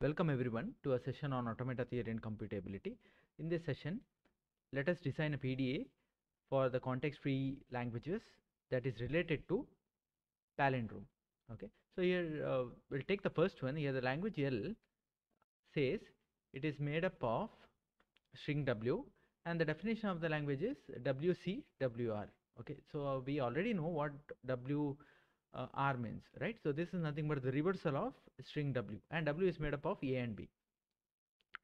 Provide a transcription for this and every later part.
Welcome everyone to a session on automata theory and computability. In this session, let us design a PDA for the context-free languages that is related to palindrome. Okay, so here we'll take the first one. Here the language L says it is made up of string W, and the definition of the language is WCWR. Okay, so we already know what R means, right? So this is nothing but the reversal of string W, and W is made up of A and B,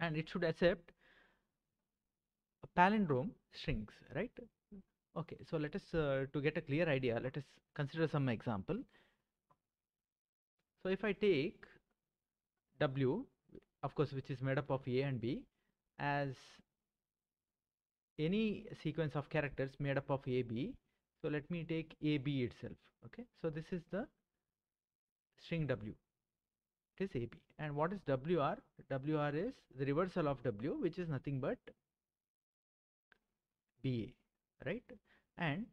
and it should accept palindrome strings, right? Okay, so let us to get a clear idea, let us consider some example. So if I take W, of course, which is made up of A and B, as any sequence of characters made up of AB, so let me take AB itself. Okay, so this is the string W, it is AB. And what is WR? WR is the reversal of W, which is nothing but BA, right? And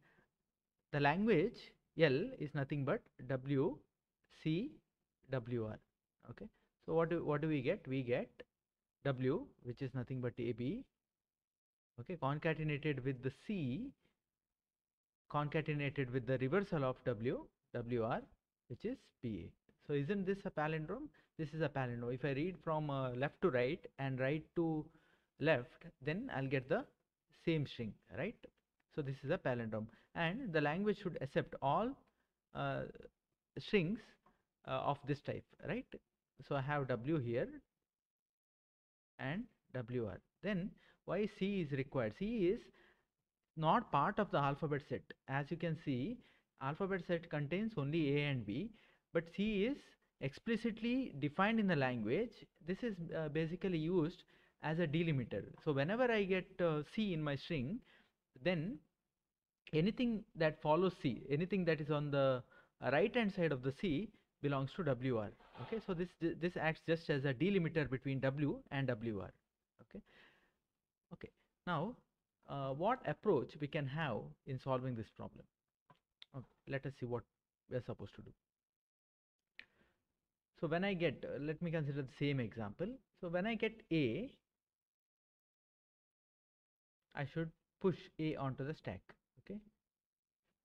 the language L is nothing but WCWR. Okay, so what do we get? We get W, which is nothing but AB, okay, concatenated with the C, concatenated with the reversal of WR, which is PA. So isn't this a palindrome? This is a palindrome. If I read from left to right and right to left, then I'll get the same string, right? So this is a palindrome, and the language should accept all strings of this type, right? So I have W here and WR. Then why C is required? C is not part of the alphabet set. As you can see, alphabet set contains only A and B, but C is explicitly defined in the language. This is basically used as a delimiter. So whenever I get C in my string, then anything that follows C, anything that is on the right hand side of the C belongs to WR. Okay, so this acts just as a delimiter between W and WR. Okay, okay. Now, what approach we can have in solving this problem? Okay, let us see what we are supposed to do. So when I get, let me consider the same example. So when I get A, I should push A onto the stack. Okay,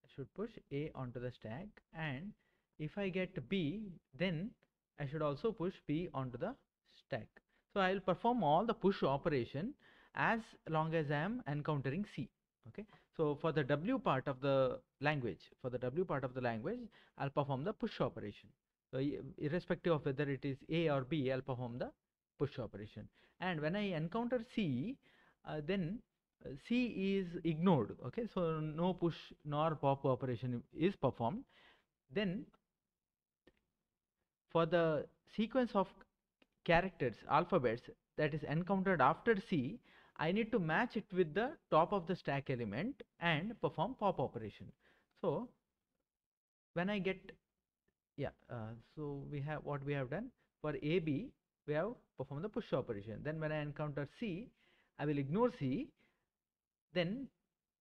I should push A onto the stack, and if I get B, then I should also push B onto the stack. So I will perform all the push operation as long as I am encountering C. Okay, so for the W part of the language, I'll perform the push operation. So irrespective of whether it is A or B, I'll perform the push operation. And when I encounter C, then C is ignored. Okay, so no push nor pop operation is performed. Then for the sequence of characters, alphabets that is encountered after C, I need to match it with the top of the stack element and perform pop operation. So when I get, yeah, so we have what we have done for AB, we have performed the push operation. Then when I encounter C, I will ignore C. Then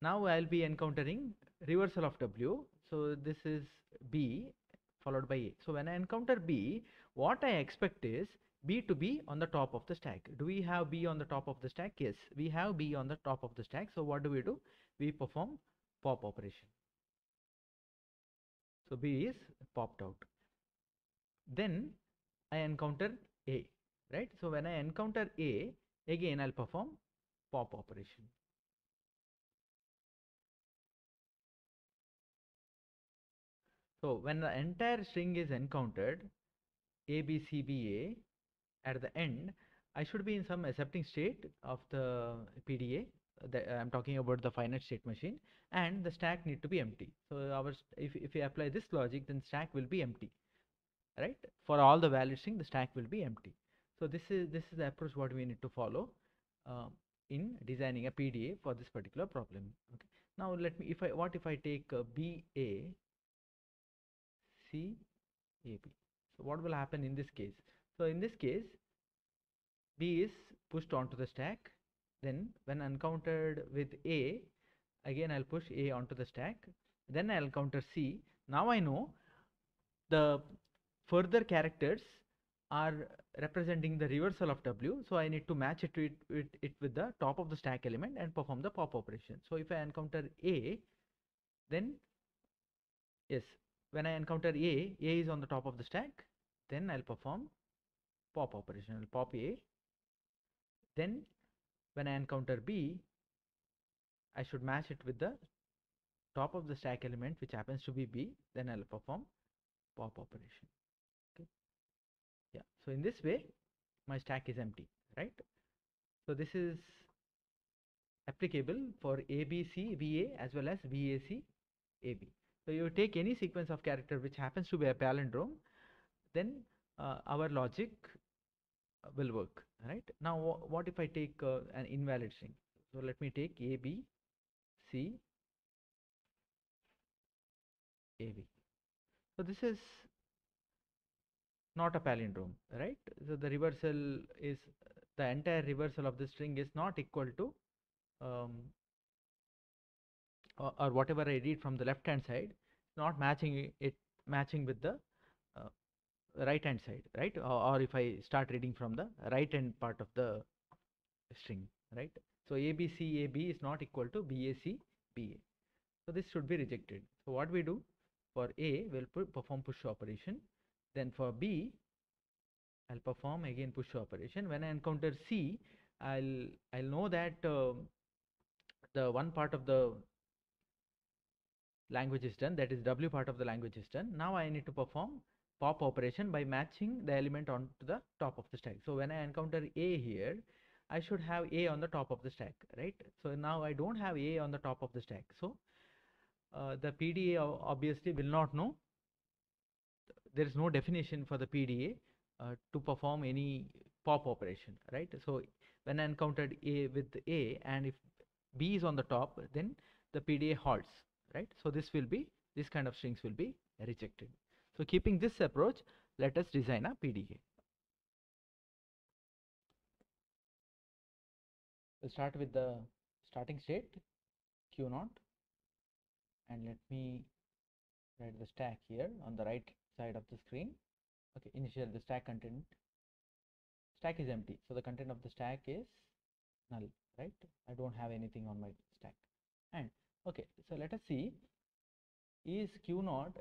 now I'll be encountering reversal of W. So this is B followed by A. So when I encounter B, what I expect is B to be on the top of the stack. Do we have B on the top of the stack? Yes, we have B on the top of the stack. So what do? We perform pop operation. So B is popped out. Then I encounter A, right? So when I encounter A, again I'll perform pop operation. So when the entire string is encountered, A, B, C, B, A, at the end, I should be in some accepting state of the PDA. I'm talking about the finite state machine, and the stack need to be empty. So if we apply this logic, then stack will be empty, right? For all the valid string, the stack will be empty. So this is the approach what we need to follow in designing a PDA for this particular problem. Okay. Now let me, if I take B A C AB. So what will happen in this case? So in this case, B is pushed onto the stack. Then when encountered with A, again I'll push A onto the stack. Then I'll encounter C. Now I know the further characters are representing the reversal of W, so I need to match it with the top of the stack element and perform the pop operation. So if I encounter A, then yes, when I encounter A is on the top of the stack, then I'll perform pop operation. I'll pop A. Then when I encounter B, I should match it with the top of the stack element, which happens to be B. Then I'll perform pop operation. Okay. Yeah. So in this way, my stack is empty, right? So this is applicable for ABC VA as well as VAC AB. So you take any sequence of character which happens to be a palindrome, then our logic will work, right? Now what if I take an invalid string? So let me take AB, C, AB. So this is not a palindrome, right? So the reversal is, the entire reversal of the string is not equal to or whatever I read from the left hand side, not matching with the right hand side, right? Or if I start reading from the right hand part of the string, right? So ABC AB is not equal to BAC BA. So this should be rejected. So what we do for A, we'll perform push operation. Then for B, I'll perform again push operation. When I encounter C, I'll know that the one part of the language is done, that is W part of the language is done. Now I need to perform pop operation by matching the element onto the top of the stack. So when I encounter A here, I should have A on the top of the stack, right? So now I don't have A on the top of the stack. So the PDA obviously will not know. There is no definition for the PDA to perform any pop operation, right? So when I encountered A with A, and if B is on the top, then the PDA halts, right? So this kind of strings will be rejected. So keeping this approach, let us design a PDA. We'll start with the starting state Q0, and let me write the stack here on the right side of the screen. Okay, initial the stack content. Stack is empty, so the content of the stack is null, right? I don't have anything on my stack. And okay, so let us see, is Q0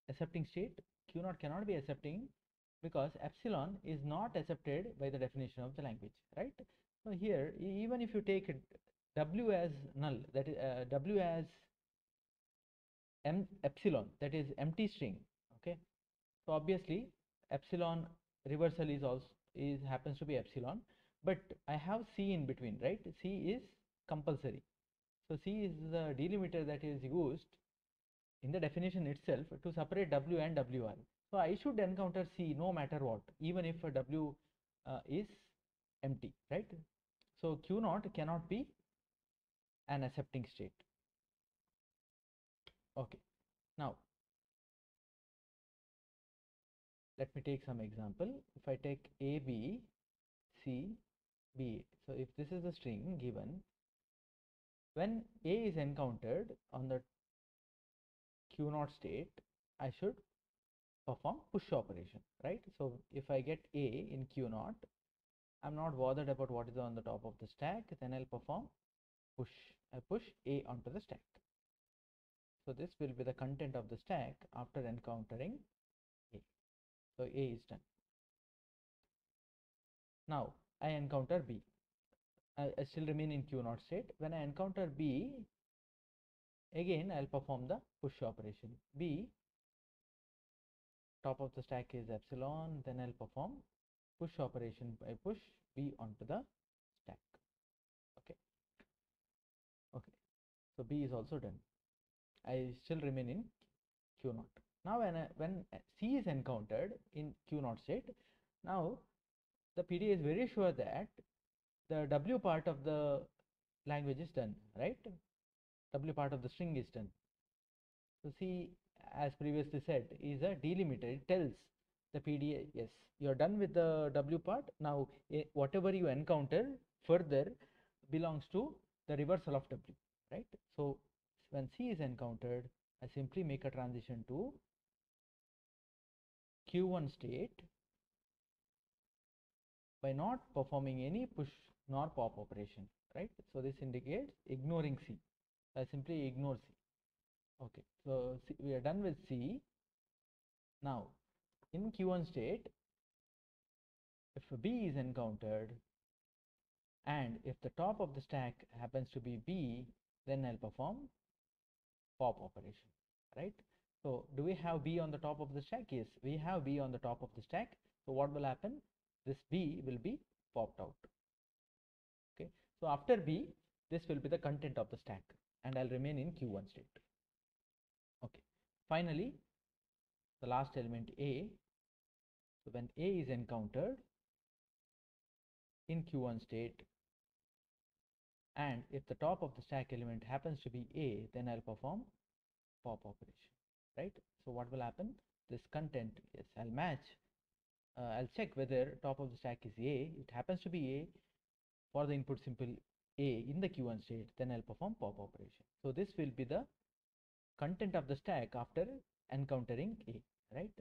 accepting state? Q0 cannot be accepting because epsilon is not accepted by the definition of the language, right? So here, even if you take W as null, that is W as epsilon, that is empty string, okay? So obviously epsilon reversal is also happens to be epsilon, but I have C in between, right? C is compulsory. So C is the delimiter that is used in the definition itself to separate W and WR. So I should encounter C no matter what, even if W is empty, right? So Q0 cannot be an accepting state. Okay, now let me take some example. If I take A, B, C, B, so if this is the string given, when A is encountered on the Q0 state, I should perform push operation, right? So if I get A in Q0, I'm not bothered about what is on the top of the stack, then I'll perform push. I push A onto the stack. So this will be the content of the stack after encountering A. So A is done. Now I encounter B. I still remain in Q0 state. When I encounter B, again I'll perform the push operation. B, top of the stack is epsilon, then I'll perform push operation. I push B onto the stack. Okay. Okay. So B is also done. I still remain in Q0. Now when C is encountered in Q0 state, now the PDA is very sure that the W part of the language is done, right? W part of the string is done. So C, as previously said, is a delimiter. It tells the PDA, yes, you're done with the W part. Now whatever you encounter further belongs to the reversal of W, right? So when C is encountered, I simply make a transition to Q1 state by not performing any push nor pop operation, right? So this indicates ignoring C. I simply ignore C. Okay, so we are done with C. Now in Q1 state, if B is encountered and if the top of the stack happens to be B, then I'll perform pop operation, right? So do we have B on the top of the stack? Yes, we have B on the top of the stack. So what will happen? This B will be popped out. Okay, so after B, this will be the content of the stack and I'll remain in Q1 state. Okay, finally the last element A. So when A is encountered in Q1 state and if the top of the stack element happens to be A, then I'll perform pop operation, right? So what will happen? This content, yes, I'll match, I'll check whether top of the stack is A. It happens to be A for the input simple A in the Q1 state, then I'll perform pop operation. So this will be the content of the stack after encountering A, right?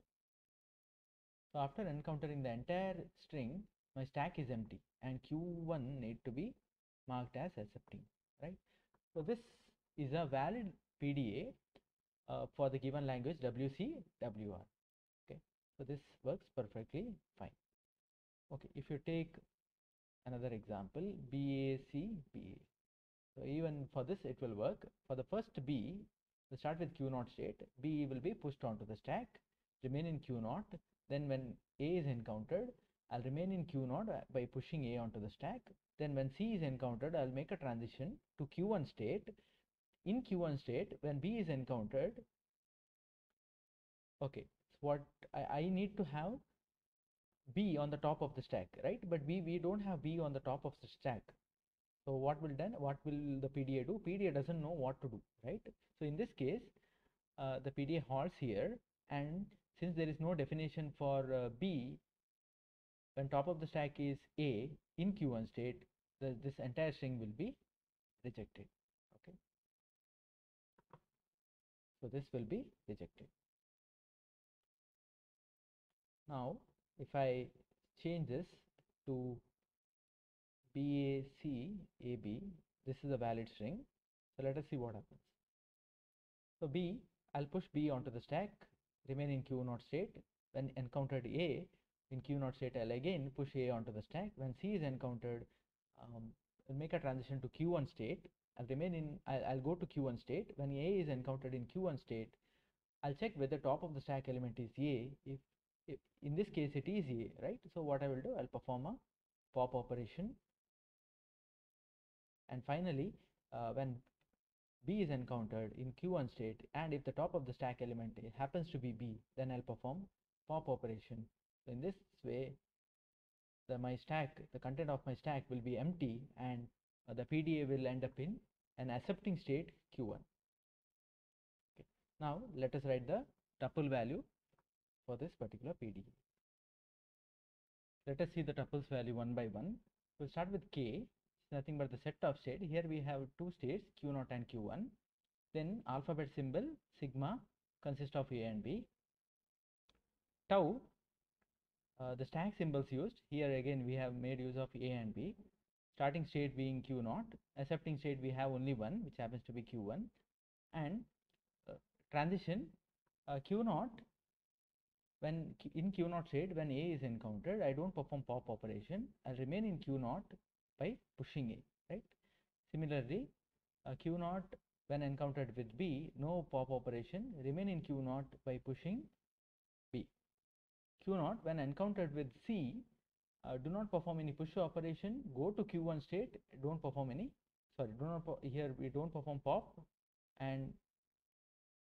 So after encountering the entire string, my stack is empty and Q1 need to be marked as accepting, right? So this is a valid PDA for the given language WC WR. Okay, so this works perfectly fine. Okay, if you take another example, BAC BA, so even for this it will work. For the first B, we start with Q0 state. B will be pushed onto the stack, remain in Q0. Then when A is encountered, I'll remain in Q0 by pushing A onto the stack. Then when C is encountered, I'll make a transition to Q1 state. In Q1 state, when B is encountered, okay, so what I need to have B on the top of the stack, right? But we don't have B on the top of the stack. So what will the PDA do? PDA doesn't know what to do, right? So in this case, the PDA halts here, and since there is no definition for B, when top of the stack is A in Q1 state, this entire string will be rejected. Okay, so this will be rejected. Now if I change this to BAC AB, this is a valid string. So let us see what happens. So B, I'll push B onto the stack, remain in Q0 state. When encountered A in Q0 state, I'll again push A onto the stack. When C is encountered, I'll make a transition to Q1 state. I'll go to Q1 state. When A is encountered in Q1 state, I'll check whether top of the stack element is A. If in this case it is A, right? So what I will do, I'll perform a pop operation. And finally, when B is encountered in Q1 state and if the top of the stack element happens to be B, then I'll perform pop operation. So in this way, the content of my stack will be empty and the PDA will end up in an accepting state Q1. Okay. Now let us write the tuple value for this particular PDA. Let us see the tuples value one by one. We'll start with K. It's nothing but the set of state. Here we have two states, Q0 and Q1. Then alphabet symbol sigma consists of A and B. Tau, the stack symbols used. Here again we have made use of A and B. Starting state being Q0, accepting state we have only one, which happens to be Q1, and transition Q0. When in Q0 state, when A is encountered, I don't perform pop operation. I remain in Q0 by pushing A, right? Similarly, Q0 when encountered with B, no pop operation, remain in Q0 by pushing B. Q0 when encountered with C, do not perform any push operation, go to Q1 state, don't perform any, sorry, here we don't perform pop, and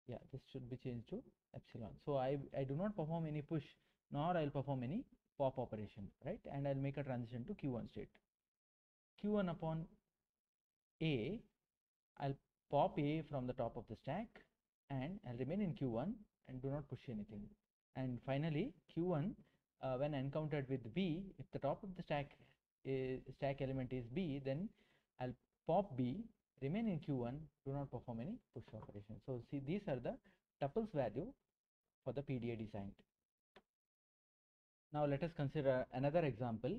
yeah, this should be changed to epsilon. So I do not perform any push nor I'll perform any pop operation, right? And I'll make a transition to Q1 state. Q1 upon A, I'll pop A from the top of the stack and I'll remain in Q1 and do not push anything. And finally Q1, when encountered with B, if the top of the stack element is B, then I'll pop B, remain in Q1, do not perform any push operation. So see, these are the tuples value for the PDA designed. Now let us consider another example.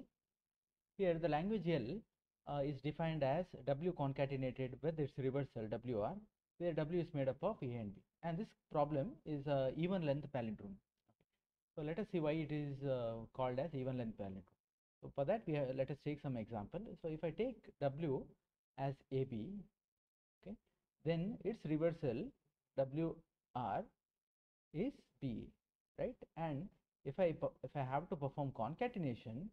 Here the language L is defined as W concatenated with its reversal WR, where W is made up of A and B. And this problem is even length palindrome. So let us see why it is called as even length palindrome. So for that, let us take some example. So if I take W as AB, okay, then its reversal WR is BA, right? And if I have to perform concatenation,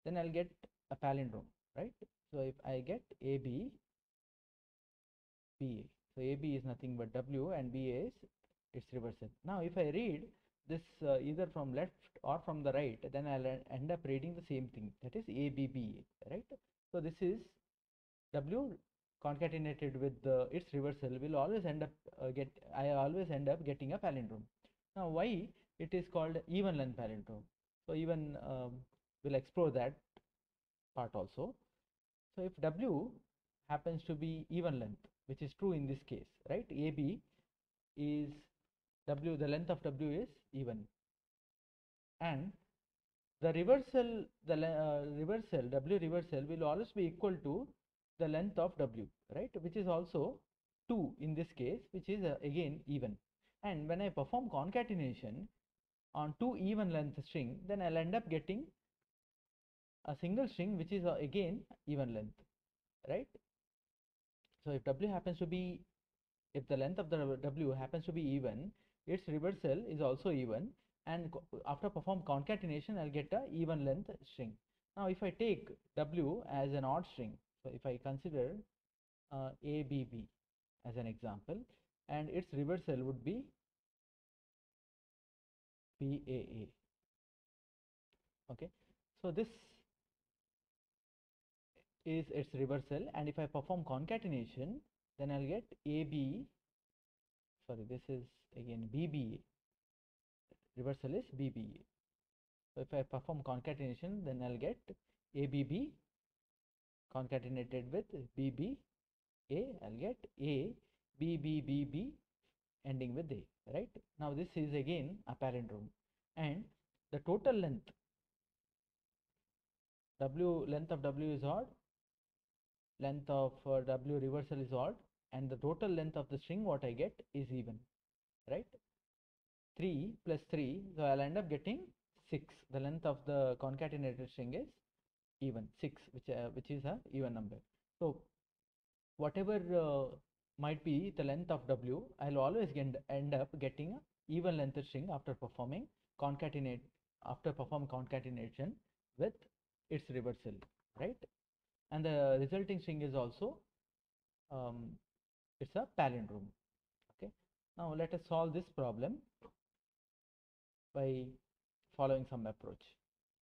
then I'll get a palindrome, right? So if I get AB, BA, so AB is nothing but W and BA is its reversal. Now if I read this either from left or from the right, then I'll end up reading the same thing, that is ABBA, right? So this is W concatenated with its reversal will always end up I always end up getting a palindrome. Now why it is called even length palindrome? So even we'll explore that part also. So if W happens to be even length, which is true in this case, right? AB is W, the length of W is even, and the reversal, W reversal will always be equal to the length of W, right? Which is also 2 in this case, which is again even. And when I perform concatenation on two even length string, then I'll end up getting a single string which is again even length, right? So if W happens to be, if the length of the W happens to be even, its reversal is also even, and after perform concatenation I'll get a even length string. Now if I take W as an odd string, so if I consider ABB as an example, and its reversal would be BAA, okay, so this is its reversal, and if I perform concatenation, then I'll get AB, sorry, this is again BBA, reversal is BBA. So if I perform concatenation, then I'll get ABB concatenated with BBA, I'll get A, BBBB ending with A, right? Now this is again a palindrome, and the total length, length of W is odd, length of W reversal is odd, and the total length of the string what I get is even, right? 3 plus 3, so I'll end up getting 6. The length of the concatenated string is even 6, which is a even number. So whatever might be the length of W, I'll always end up getting a even length string after performing concatenation with its reversal, right? And the resulting string is also it's a palindrome. Okay, now let us solve this problem by following some approach.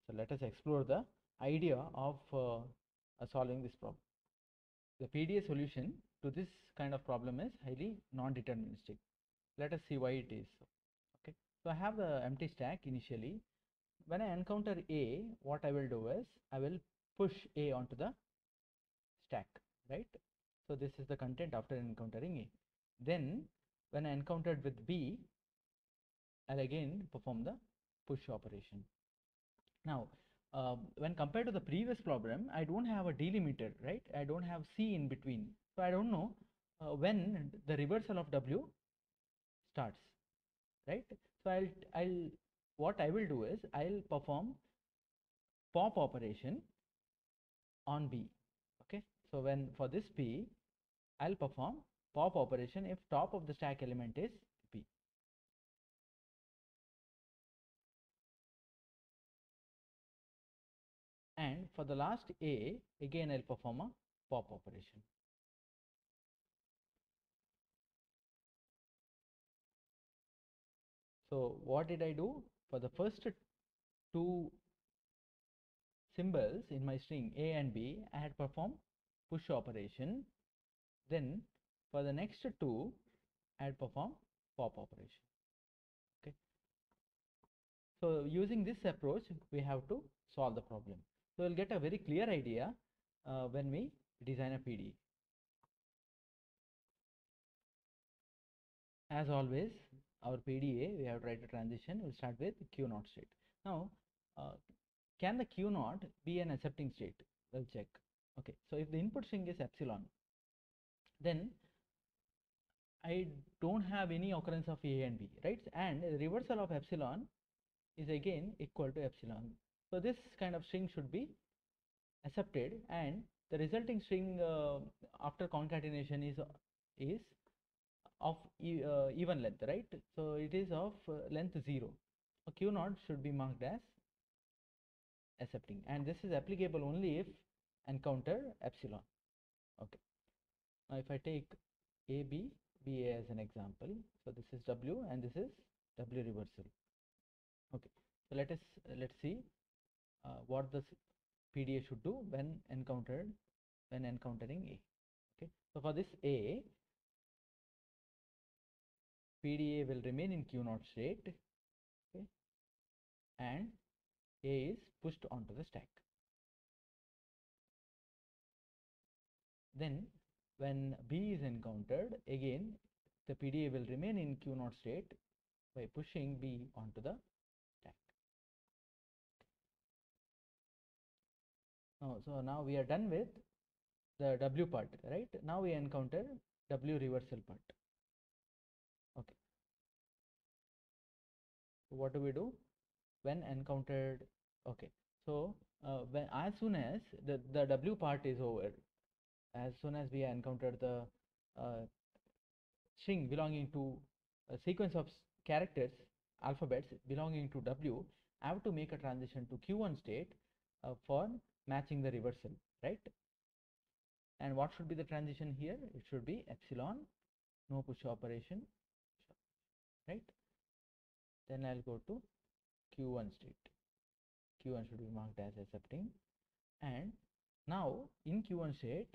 So let us explore the idea of solving this problem. The PDA solution to this kind of problem is highly non-deterministic. Let us see why it is. Okay, so I have the empty stack initially. When I encounter A, what I will do is I will push A onto the stack, right? So this is the content after encountering A. Then when I encountered with B, I'll again perform the push operation. Now when compared to the previous problem, I don't have a delimiter, right? I don't have C in between, so I don't know when the reversal of W starts, right? So I'll what I will do is I'll perform pop operation on B. Okay, so when for this B, I'll perform pop operation if top of the stack element is B. And for the last A, again I'll perform a pop operation. So what did I do? For the first two symbols in my string A and B, I had performed push operation. Then for the next two, I had performed pop operation. Okay. So using this approach, we have to solve the problem. So we'll get a very clear idea when we design a PDE. As always, our PDA, we have to write a transition. We'll start with Q naught state. Now, can the Q naught be an accepting state? We'll check. Okay, so if the input string is epsilon, then I don't have any occurrence of A and B, right? And the reversal of epsilon is again equal to epsilon. So this kind of string should be accepted, and the resulting string after concatenation is of even length, right? So it is of length 0. So Q naught should be marked as accepting, and this is applicable only if encounter epsilon. Okay, now if I take AB, BA as an example, so this is W and this is W reversal. Okay, so let's see what the PDA should do when encountering A. Okay, so for this A, PDA will remain in Q naught state, okay, and A is pushed onto the stack. Then when B is encountered, again the PDA will remain in Q naught state by pushing B onto the stack. So now we are done with the W part, right? Now we encounter W reversal part. Okay, so what do we do when encountered? Okay, so when as soon as the W part is over, as soon as we encountered the string belonging to a sequence of characters, alphabets belonging to W, I have to make a transition to Q1 state for matching the reversal, right? And what should be the transition here? It should be epsilon, no push operation, right? Then I'll go to Q1 state. Q1 should be marked as accepting, and now in Q1 state,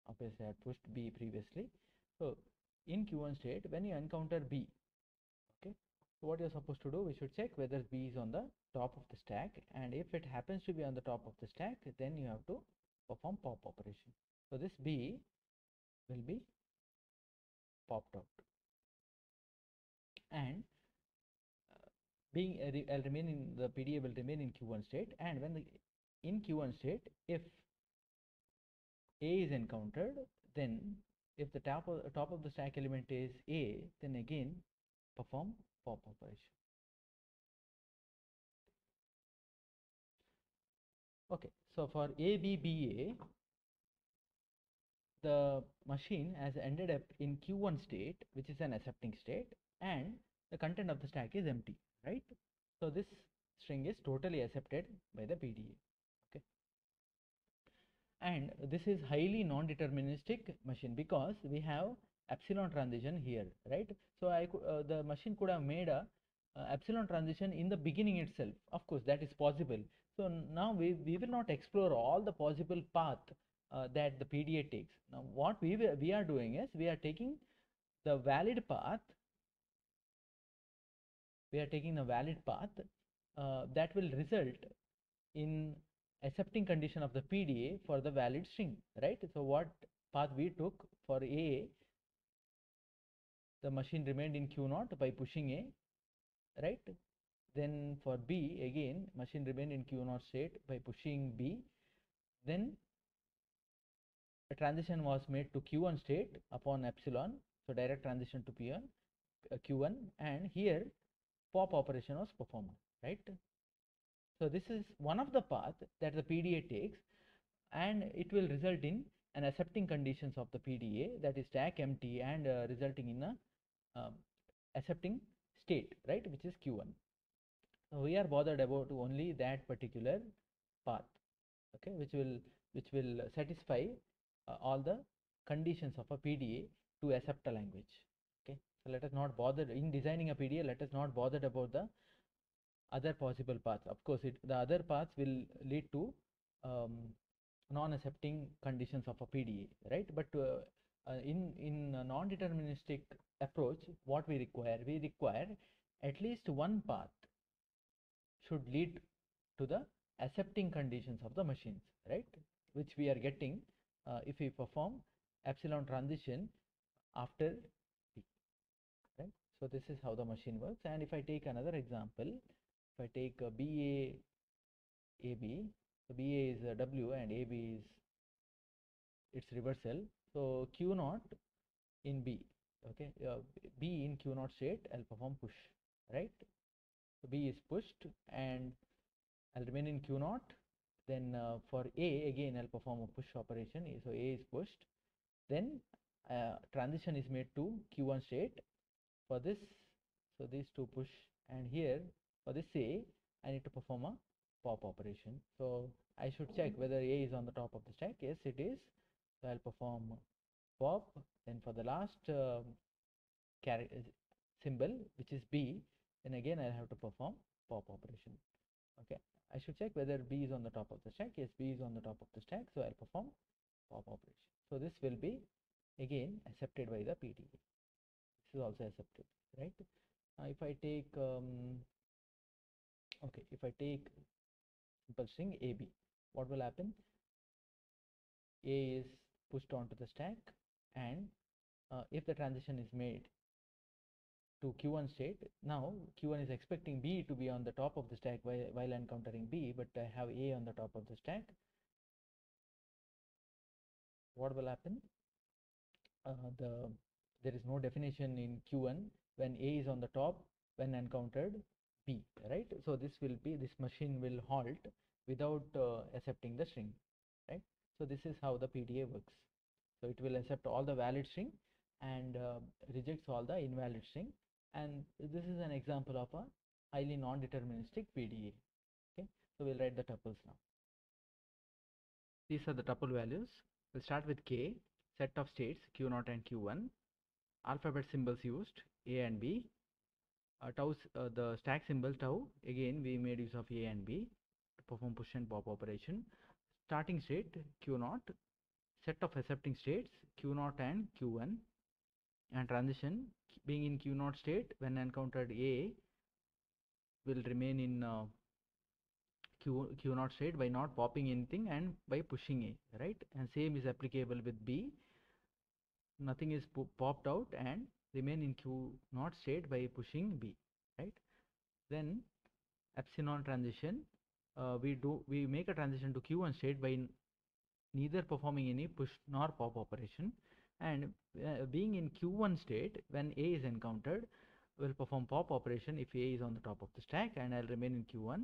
obviously I had pushed B previously. So in Q1 state, when you encounter B, okay, so what you're supposed to do, we should check whether B is on the top of the stack, and if it happens to be on the top of the stack, then you have to perform pop operation. So this B will be popped out, and I'll remain in the PDA will remain in Q1 state, and when in Q1 state, if A is encountered, then if the top of the stack element is A, then again perform pop operation. Okay, so for ABBA, the machine has ended up in Q1 state, which is an accepting state, and the content of the stack is empty, right? So this string is totally accepted by the PDA. Okay, and this is highly non-deterministic machine because we have epsilon transition here, right? So the machine could have made a epsilon transition in the beginning itself. Of course, that is possible. So now we will not explore all the possible path that the PDA takes. Now what we are doing is we are taking the valid path. We are taking the valid path that will result in accepting condition of the PDA for the valid string, right? So what path we took for A, the machine remained in Q naught by pushing A, right? Then for B, again machine remained in Q naught state by pushing B. Then a transition was made to Q1 state upon epsilon, so direct transition to P1, Q1, and here pop operation was performed, right? So this is one of the path that the PDA takes, and it will result in an accepting conditions of the PDA, that is stack empty, and resulting in a accepting state, right, which is Q1. So we are bothered about only that particular path, okay, which will satisfy all the conditions of a PDA to accept a language. Okay, so let us not bother in designing a PDA. Let us not bother about the other possible paths. Of course, the other paths will lead to non-accepting conditions of a PDA, right? But in a non-deterministic approach, what we require at least one path should lead to the accepting conditions of the machines, right, which we are getting if we perform epsilon transition after B, right. So this is how the machine works. And if I take another example, if I take BA AB, so BA is W and AB is its reversal, so Q naught in B, okay, B in Q naught state, I'll perform push, right. So B is pushed and I'll remain in Q naught. Then for A again I'll perform a push operation, so A is pushed, then transition is made to Q1 state for this, so these two push, and here for this A I need to perform a pop operation. So I should check whether A is on the top of the stack. Yes, it is. So I'll perform pop. Then for the last symbol, which is B, then again I'll have to perform pop operation. Okay, I should check whether B is on the top of the stack. Yes, B is on the top of the stack, so I'll perform pop operation. So this will be again accepted by the PDA. This is also accepted, right? If I take okay, if I take simple string AB, what will happen? A is pushed onto the stack, and if the transition is made to Q1 state, now Q1 is expecting B to be on the top of the stack while encountering B, but I have A on the top of the stack. What will happen? There is no definition in Q1 when A is on the top when encountered B, right? So this machine will halt without accepting the string, right? So this is how the PDA works. So it will accept all the valid string and rejects all the invalid string, and this is an example of a highly non-deterministic PDA. Okay, so we'll write the tuples now. These are the tuple values. We'll start with K, set of states Q0 and Q1, alphabet symbols used A and B, the stack symbol tau, again we made use of A and B to perform push and pop operation. Starting state Q0, set of accepting states Q0 and Q1, and transition being in Q0 state when encountered A will remain in Q0 state by not popping anything and by pushing A, right? And same is applicable with B. Nothing is popped out and remain in Q0 state by pushing B, right? Then epsilon transition, we make a transition to Q1 state by neither performing any push nor pop operation, and being in Q1 state when A is encountered, will perform pop operation if A is on the top of the stack, and I'll remain in Q1.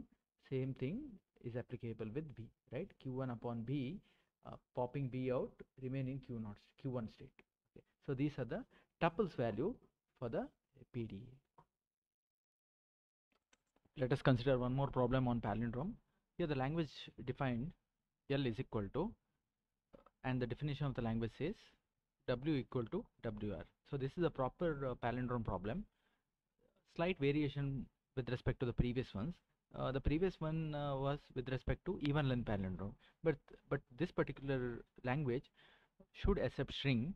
Same thing is applicable with B, right? Q1 upon B, popping B out, remain in Q1 state. Okay. So these are the tuples value for the PDA. Let us consider one more problem on palindrome. Here the language defined L is equal to, and the definition of the language says W equal to WR. So this is a proper palindrome problem. Slight variation with respect to the previous ones. The previous one was with respect to even length palindrome, but this particular language should accept string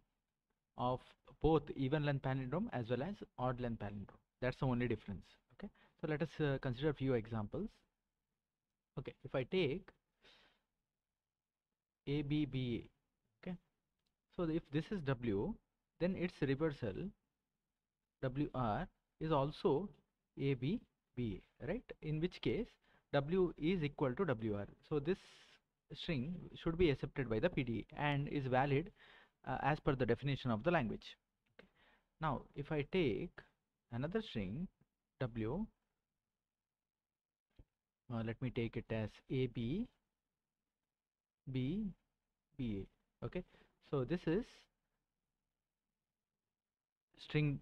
of both even length palindrome as well as odd length palindrome. That's the only difference. Okay, so let us consider a few examples. Okay, if I take ABBA, okay, so if this is W, then its reversal WR is also ABBA, right? In which case W is equal to WR. So this string should be accepted by the PDA and is valid as per the definition of the language. Okay. Now if I take another string W, let me take it as AB B BA. Okay, so this is string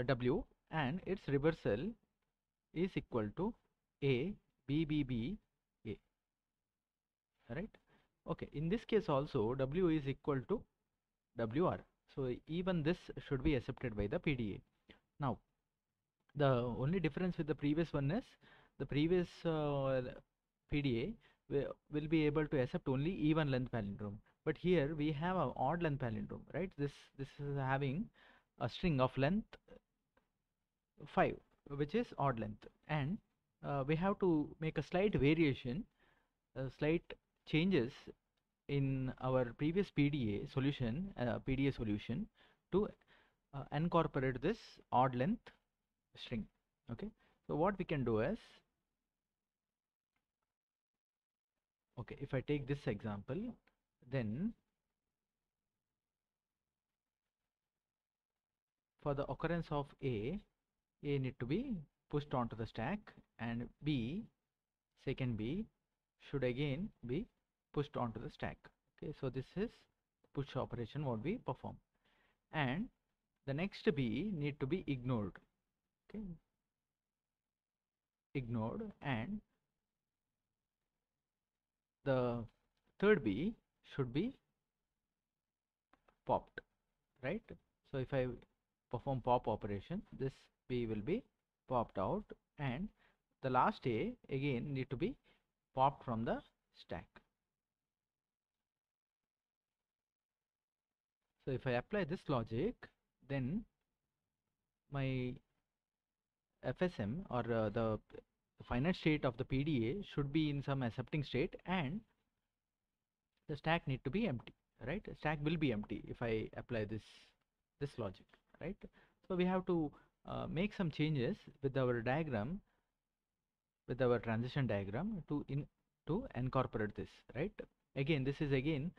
W, and its reversal is equal to A B B B A, right? Okay, in this case also W is equal to WR, so even this should be accepted by the PDA. Now the only difference with the previous one is the previous PDA will be able to accept only even length palindrome, but here we have an odd length palindrome, right? This is having a string of length 5, which is odd length, and we have to make a slight variation, slight changes in our previous PDA solution to incorporate this odd length string. Okay, so what we can do is, okay, if I take this example, then for the occurrence of A need to be pushed onto the stack, and second B should again be pushed onto the stack. Okay, so this is push operation what we perform, and the next B need to be ignored. Okay, ignored, and the third B should be popped, right? So if I perform pop operation, this B will be popped out, and the last A again need to be popped from the stack. So if I apply this logic, then my FSM, or the finite state of the PDA, should be in some accepting state, and the stack need to be empty, right? Stack will be empty if I apply this logic, right? So we have to make some changes with our diagram, with our transition diagram, to incorporate this, right? Again, this is again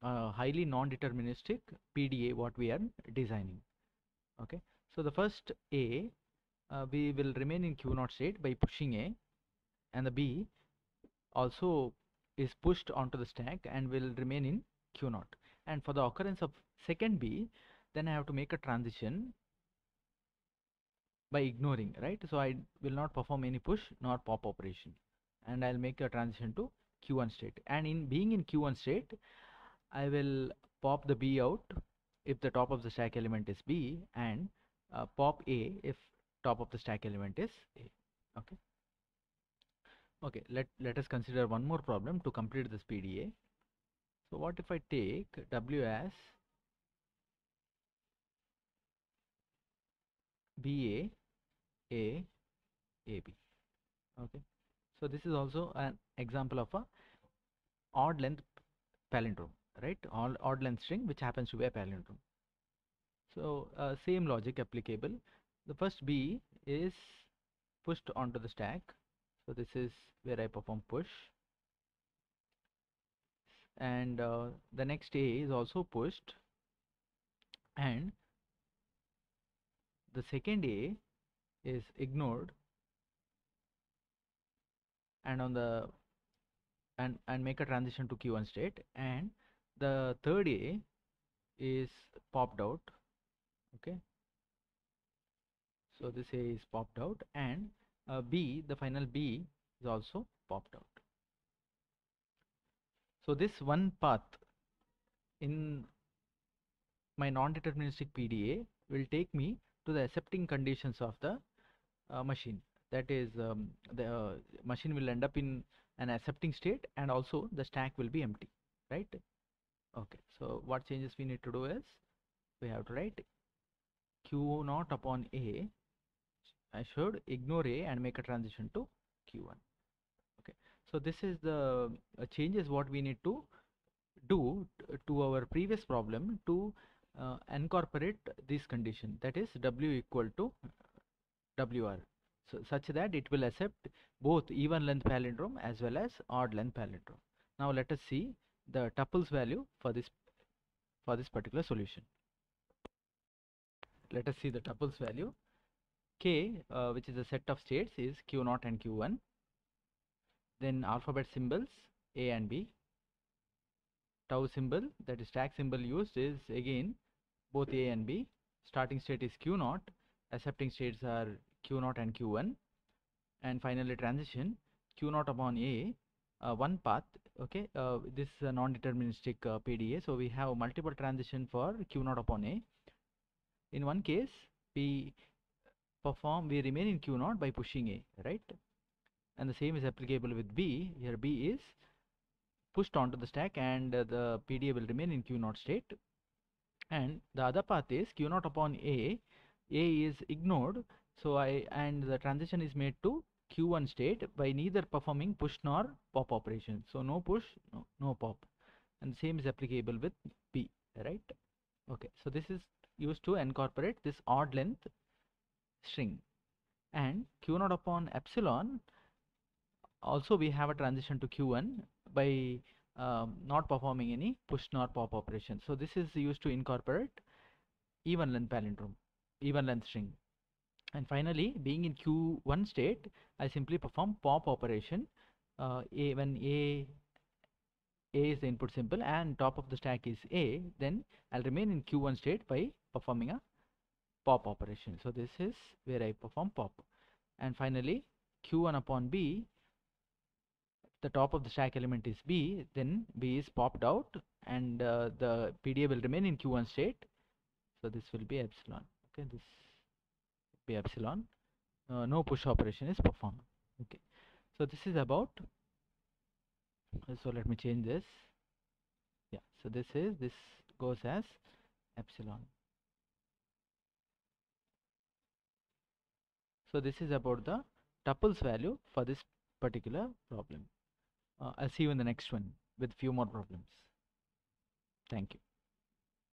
highly non-deterministic PDA what we are designing. Okay, so the first A, we will remain in Q0 state by pushing A, and the B also is pushed onto the stack and will remain in Q0. And for the occurrence of second B, then I have to make a transition by ignoring, right? So I will not perform any push nor pop operation, and I'll make a transition to Q1 state. And in being in Q1 state, I will pop the B out if the top of the stack element is B, and pop A if top of the stack element is A. Okay. Okay, let us consider one more problem to complete this PDA. So what if I take W as BA, AB? Okay, so this is also an example of a odd length palindrome, right? Odd length string which happens to be a palindrome. So same logic applicable. The first B is pushed onto the stack, so this is where I perform push, and the next A is also pushed, and the second A is ignored, and on the and make a transition to Q1 state, and the third A is popped out. Okay, so this A is popped out, and B, the final B, is also popped out. So this one path in my non-deterministic PDA will take me to the accepting conditions of the machine. That is, the machine will end up in an accepting state, and also the stack will be empty, right? Okay, so what changes we need to do is, we have to write Q0 upon A. I should ignore A and make a transition to Q1. Okay, so this is the changes what we need to do to our previous problem to incorporate this condition, that is W equal to WR, so such that it will accept both even length palindrome as well as odd length palindrome. Now let us see the tuples value for this particular solution. Let us see the tuples value. K, which is a set of states, is Q0 and Q1. Then alphabet symbols A and B. Tau symbol, that is stack symbol used, is again both A and B. Starting state is Q0, accepting states are Q0 and Q1, and finally transition Q0 upon A, one path. Okay, this is a non-deterministic PDA, so we have multiple transition for Q0 upon A. In one case, we remain in Q0 by pushing A, right? And the same is applicable with B. Here B is pushed onto the stack, and the PDA will remain in Q0 state. And the other path is Q0 upon A is ignored, so and the transition is made to Q1 state by neither performing push nor pop operation. So no push, no pop, and same is applicable with B, right? Okay, so this is used to incorporate this odd length string. And Q0 upon epsilon, also we have a transition to Q1 by not performing any push nor pop operation. So this is used to incorporate even length palindrome, even length string. And finally, being in Q1 state, I simply perform pop operation. When A is the input symbol and top of the stack is A, then I'll remain in Q1 state by performing a pop operation. So this is where I perform pop. And finally, Q1 upon B, the top of the stack element is B, then B is popped out, and the PDA will remain in Q1 state. So this will be epsilon. Okay, this will be epsilon. No push operation is performed. Okay, so this is about. So let me change this. Yeah, so this goes as epsilon. So this is about the tuples value for this particular problem. I'll see you in the next one with few more problems. Thank you.